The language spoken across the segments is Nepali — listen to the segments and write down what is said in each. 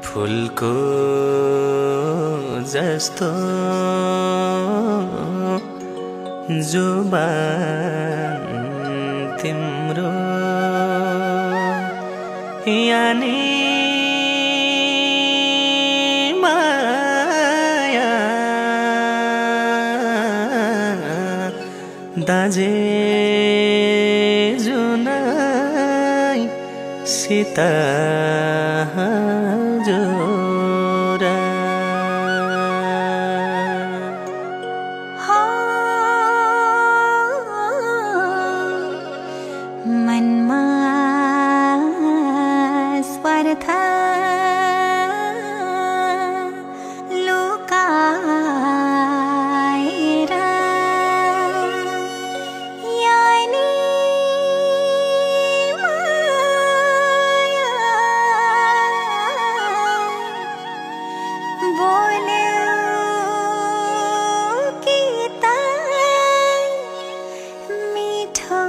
फुलको जस्तो जुबान तिम्रो यानी माया दाजे जुनाई सीता जोरा मनमा स्वार्थ लुकाएर यानी माया बोल्यो कि त मिठो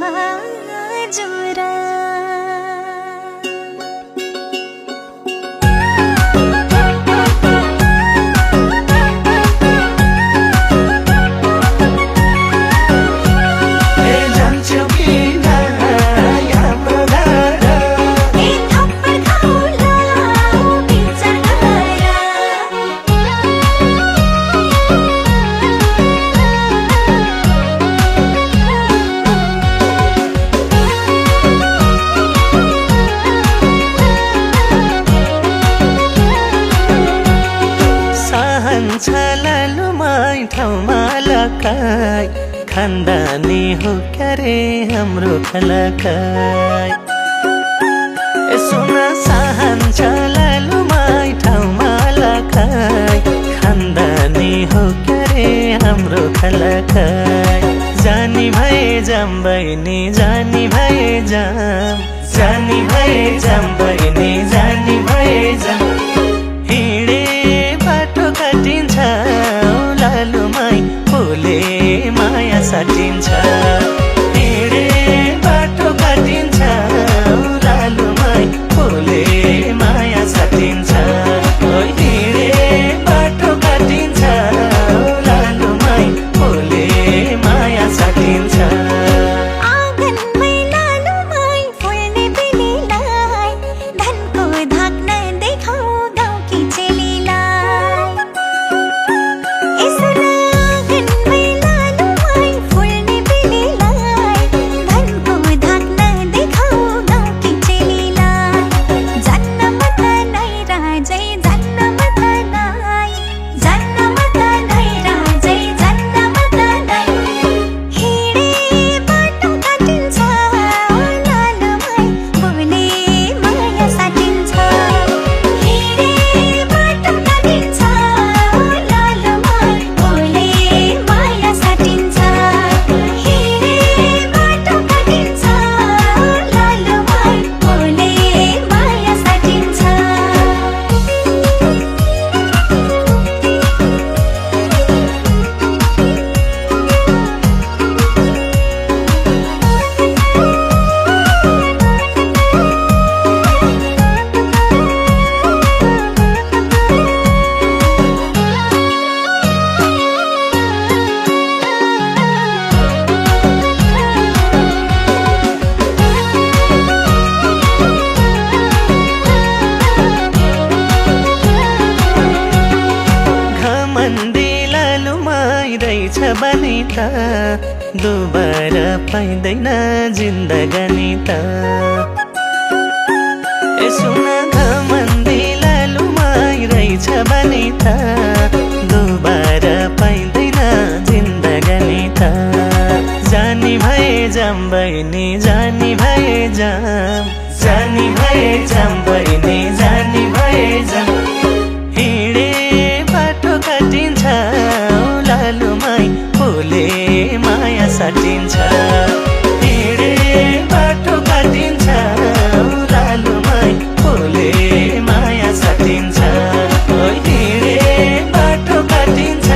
हजुरा छलालुमाई ठाउँमा लकाई खानदानी हो क्यारे हाम्रो खलकाई सुन सहन छलालुमाई ठाउँमा लकाई खानदानी हो क्यारे हाम्रो खलकाई जानी भए जाम बहिनी जानी भए जाम जानी भए जाम बहिनी जानी भए जाम काटिन्छ लालुमाई फुले माया साटिन्छ हिँडे बाटो काटिन्छ लालुमाई फुले माया साटिन्छ हिँडे बाटो काटिन्छ लालुमाई फुले माया साटिन्छ बनिता दोबारा पाइँदैन जिन्दगानी त सुन घमण्डी लालुमाई रहेछ बनिता दोबारा पाइँदैन जिन्दगानी त जानी भए जाम बहिनी जानी भए जाम जानी भए जाम बहिनी जानी भए जाम हिँडे बाटो काटिन्छ लालुमाई फुले माया साटिन्छ हिँडे बाटो काटिन्छ लालुमाई फुले माया साटिन्छ हिँडे बाटो काटिन्छ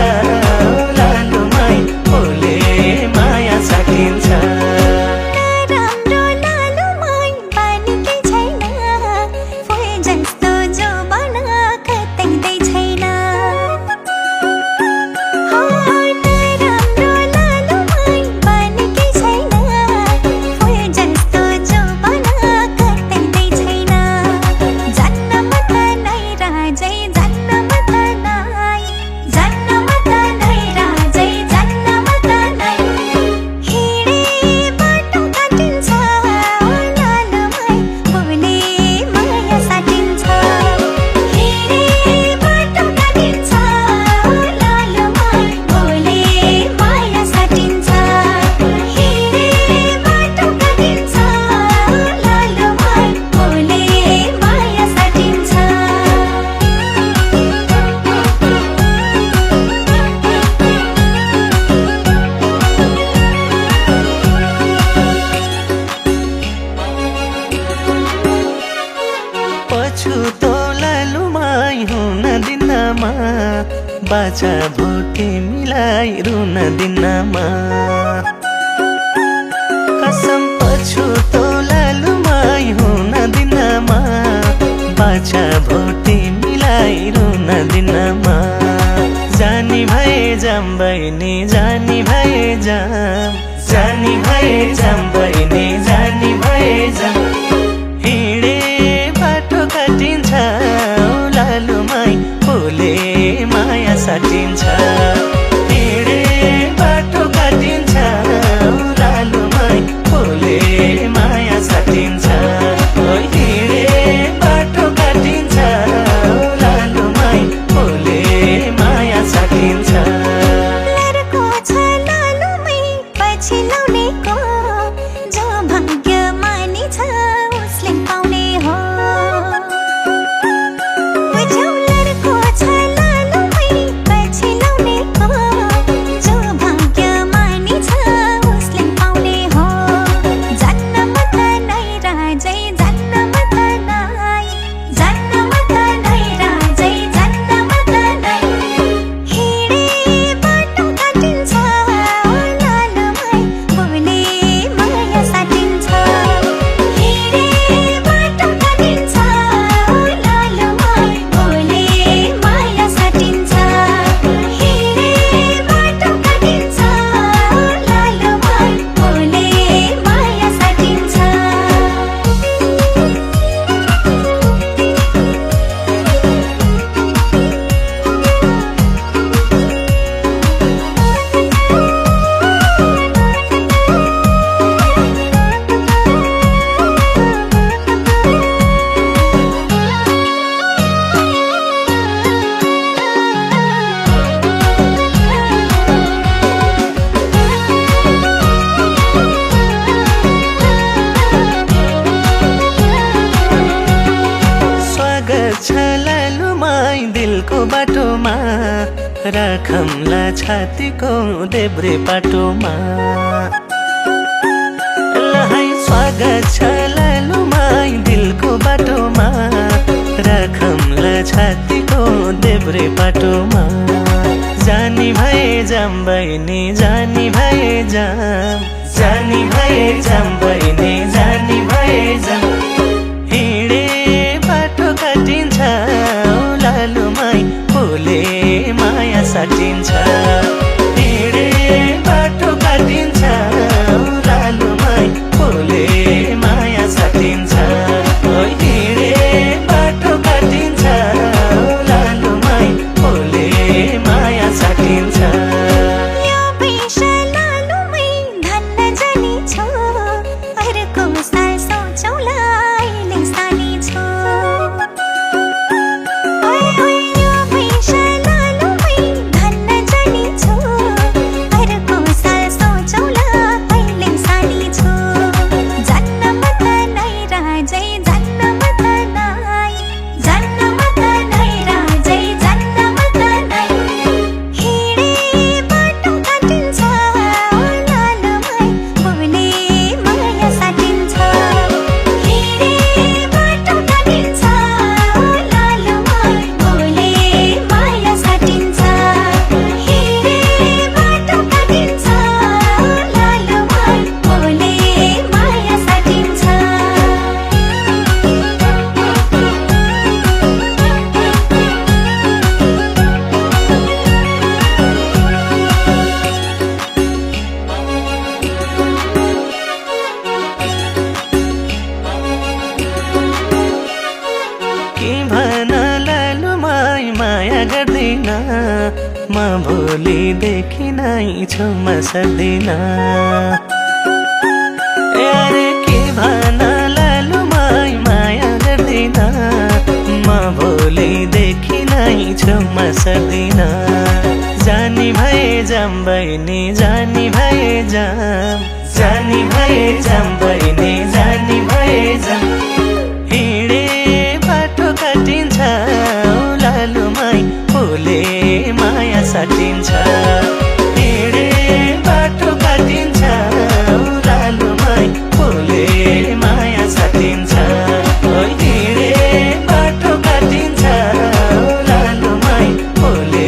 बाचा भोटे मिलाई रुन दिनमा कसम पछुतो लालुमाई हुन दिनमा बाचा भोटे मिलाई रुन दिनमा जानी भए जाम बहिनी जानी भए जाम जानी भए जाम बहिनी जानी भए जाम हिँडे बाटो काटिन्छ लालुमाई फुले माया साटिन्छ हिँडे बाटो काटिन्छ लालुमाई फुले माया साटिन्छ हिँडे बाटो काटिन्छ लालुमाई फुले माया साटिन्छ लडको छ लालुमै पछि लाउनेको जो भाग्य मानिछ उसले पाउने हो बुझ्यौ लडको छ लालुमै पछि लाउनेको जो भाग्य मानिछ उसले पाउने हो जन्म त नै राजै जन्म त नै जन्म त नै राजै जन्म त नै हिँडे बाटो काटिन्छ लालुमाई फुले माया साटिन्छ हिँडे बाटो काटिन्छ लालुमाई फुले माया साटिन्छ हिँडे बाटो काटिन्छ लालुमाई फुले माया साटिन्छ स्वागत छ लालुमाई दिलको बाटोमा राखमला छातीको देब्रे पाटोमा लहाई स्वागत छ लालुमाई दिलको बाटोमा राखमला छातीको देब्रे पाटोमा जानी भए जाम बहिनी जानी भए जाम जानी भए जाम बहिनी जानी भए जाम हिँडे बाटो काटिन्छ लालुमाई फुले माया साटिन्छ हिँडे बाटो काटिन्छ लालुमाई फुले माया साटिन्छ हिँडे बाटो काटिन्छ लालुमाई फुले माया साटिन्छ यो पेश लालुमै धन्न जानी छु अर्को साल सोचौँला अहिले सानी छु यो पेश लालुमै धन्न जानी छु अर्को साल सोचौँला अहिले सानी छु जन्म त नै राजै जन्म त नै जन्म त नै राजै जन्म त नै हिँडे बाटो काटिन्छ लालुमाई फुले माया साटिन्छ हिँडे बाटो काटिन्छ लालुमाई फुले माया साटिन्छ हिँडे बाटो काटिन्छ लालुमाई फुले माया साटिन्छ के भन लालुमाई माया गर्दिन म भोलिदेखि नै छेउमा सर्दिन अरे के भन लालुमाई माया गर्दिन म भोलिदेखि नै छेउमा सर्दिन जानी भए जाम बहिनी जानी भए जाम जानी भए जाम बहिनी जानी भए जाम हिँडे बाटो काटिन्छ लालुमाई फुले माया साटिन्छ हिँडे बाटो काटिन्छ लालुमाई फुले माया साटिन्छ हिँडे बाटो काटिन्छ लालुमाई फुले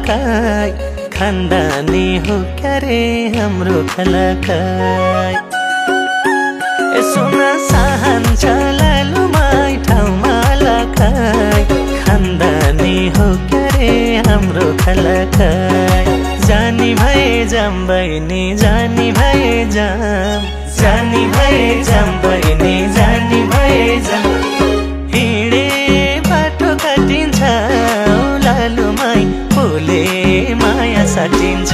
खलकाई खानदानी हो क्या रे हाम्रो खलकाई सुन सहन्छ लालुमाई ठाउँमा लकाई खानदानी हो क्या रे हाम्रो खलकाई जानी भए जाम बहिनी जानी भए जाम जानी भए जाम बहिनी जानी भए जाम हिँडे बाटो काटिन्छ लालुमाई फुले माया साटिन्छ